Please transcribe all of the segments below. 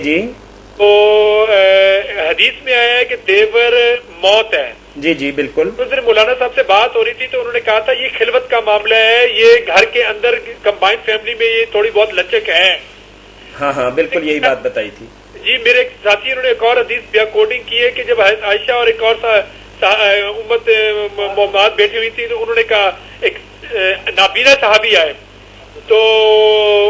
جی تو حدیث میں آیا ہے کہ دیور موت ہے. جی جی بالکل. تو پھر مولانا صاحب سے بات ہو رہی تھی تو انہوں نے کہا تھا یہ خلوت کا معاملہ ہے, یہ گھر کے اندر کمبائنڈ فیملی میں یہ تھوڑی بہت لچک ہے. ہاں ہاں بالکل یہی بات بتائی تھی. جی میرے ایک ساتھی انہوں نے ایک اور حدیث کوٹنگ کی ہے کہ جب عائشہ اور ایک اور امت محمد بیٹھی ہوئی تھی تو انہوں نے کہا ایک نابینا صحابی آئے تو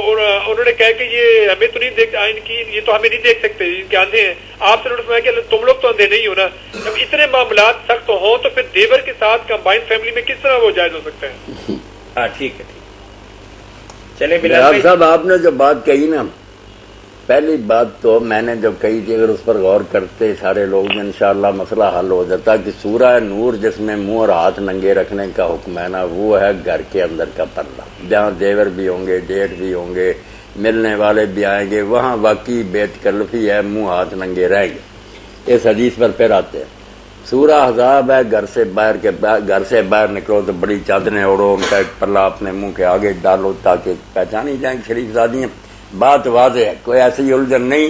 انہوں نے کہا کہ یہ ہمیں تو نہیں دیکھ یہ تو ہمیں نہیں دیکھ سکتے ان کے آندھے ہیں. آپ سے انہوں نے فرمایا کہ تم لوگ تو اندھے نہیں ہو نا. جب اتنے معاملات سخت ہوں تو پھر دیور کے ساتھ کمبائنڈ فیملی میں کس طرح وہ جائز ہو سکتا ہے؟ ہاں ٹھیک ہے چلے بلال صاحب آپ نے جو بات کہی نا, پہلی بات تو میں نے جو کہی تھی اگر اس پر غور کرتے سارے لوگ انشاءاللہ مسئلہ حل ہو جاتا کہ سورہ نور جس میں منہ اور ہاتھ ننگے رکھنے کا حکم ہے نا وہ ہے گھر کے اندر کا پردہ. جہاں دیور بھی ہوں گے جیٹھ بھی ہوں گے ملنے والے بھی آئیں گے وہاں واقعی بے تکلفی ہے, منہ ہاتھ ننگے رہیں گے. اس حدیث پر پھر آتے ہیں سورہ احزاب ہے گھر سے باہر نکلو تو بڑی چادریں اوڑو, ان کا ایک پلہ اپنے منہ کے آگے ڈالو تاکہ پہچانی جائیں شریف زادی ہیں. بات واضح ہے, کوئی ایسی الجھن نہیں.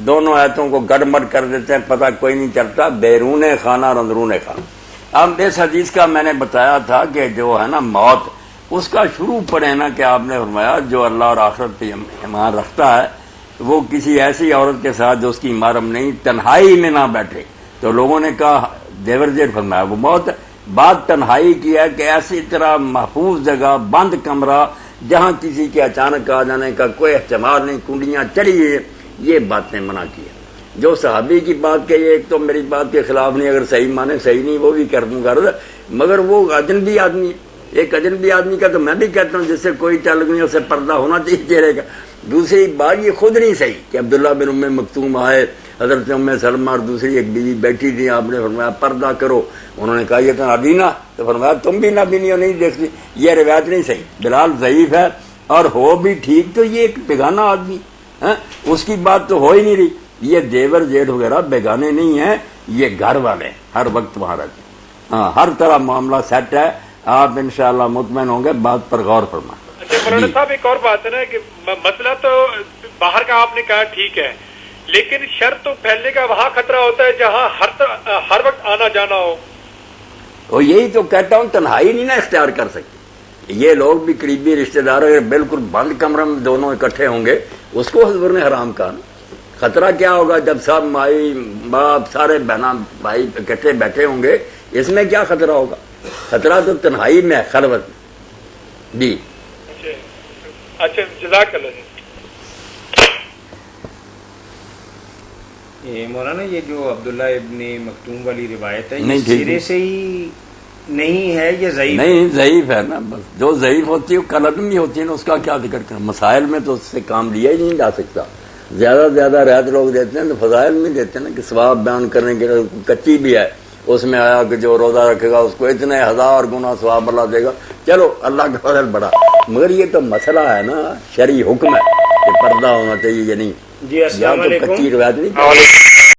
دونوں آیتوں کو گڑبڑ کر دیتے ہیں, پتہ کوئی نہیں چلتا بیرون خانہ اور اندرون خانہ. اب اس حدیث کا میں نے بتایا تھا کہ جو ہے نا موت اس کا شروع پڑے نا کہ آپ نے فرمایا جو اللہ اور آخرت پہ ایمان رکھتا ہے وہ کسی ایسی عورت کے ساتھ جو اس کی محرم نہیں تنہائی میں نہ بیٹھے. تو لوگوں نے کہا دیور جیٹ فرمایا وہ موت. بات تنہائی کی ہے کہ ایسی طرح محفوظ جگہ بند کمرہ جہاں کسی کے اچانک آ جانے کا کوئی احتمال نہیں, کنڈیاں چڑھی ہے, یہ باتیں منع کی ہے. جو صحابی کی بات کہی ایک تو میری بات کے خلاف نہیں, اگر صحیح مانے صحیح نہیں وہ بھی کر دوں گا, مگر وہ اجنبی آدمی ہے. ایک اجنبی آدمی کا تو میں بھی کہتا ہوں جس سے کوئی تعلق نہیں اسے پردہ ہونا چاہیے چہرے کا. دوسری بات یہ خود نہیں صحیح کہ عبداللہ بن ام مکتوم آئے, حضرت ام سلمہ اور دوسری ایک بیوی بیٹھی تھی, آپ نے فرمایا پردہ کرو, انہوں نے کہا یہ تو نابینا, تو فرمایا تم بھی نابینی ہو نہیں دیکھتی. یہ روایت نہیں صحیح, بلال ضعیف ہے اور ہو بھی ٹھیک تو یہ ایک بیگانہ آدمی اس کی بات تو ہو ہی نہیں رہی. یہ دیور جیٹھ وغیرہ بیگانے نہیں ہیں, یہ گھر والے ہر وقت وہاں رہتے. ہاں ہر طرح معاملہ سیٹ ہے, آپ انشاءاللہ مطمئن ہوں گے. بات پر غور فرمائیں. مولانا صاحب ایک اور بات ہے نا کہ مسئلہ تو باہر کا آپ نے کہا ٹھیک ہے, لیکن شر تو پھیلنے کا وہاں خطرہ ہوتا ہے جہاں ہر وقت آنا جانا ہو. اور یہی تو کہتا ہوں تنہائی نہیں نا اختیار کر سکتے. یہ لوگ بھی قریبی رشتہ دار اگر بالکل بند کمرے میں دونوں اکٹھے ہوں گے اس کو حضور نے حرام کہا. خطرہ کیا ہوگا جب سب مائی باپ سارے بہنا بھائی اکٹھے بیٹھے ہوں گے, اس میں کیا خطرہ ہوگا؟ خطرہ تو تنہائی میں ہے, خلوت میں. جی اچھا جزاک اللہ. مولانا یہ جو عبداللہ ابن مکتوم والی روایت ہے یہ سرے سے ہی نہیں ہے, یہ ضعیف نہیں ضعیف ہے نا. بس جو ضعیف ہوتی ہے وہ کلمی ہوتی ہے نا, اس کا کیا ذکر کریں. مسائل میں تو اس سے کام لیا ہی نہیں جا سکتا. زیادہ سے زیادہ رعایت لوگ دیتے ہیں تو فضائل میں دیتے ہیں نا کہ ثواب بیان کرنے کے لیے کچی بھی ہے. اس میں آیا کہ جو روزہ رکھے گا اس کو اتنے 1000 گنا ثواب اللہ دے گا. چلو اللہ کا فضل بڑا, مگر یہ تو مسئلہ ہے نا شرعی حکم ہے کہ پردہ ہونا چاہیے یا نہیں. جی السلام علیکم. کچی روایت نہیں.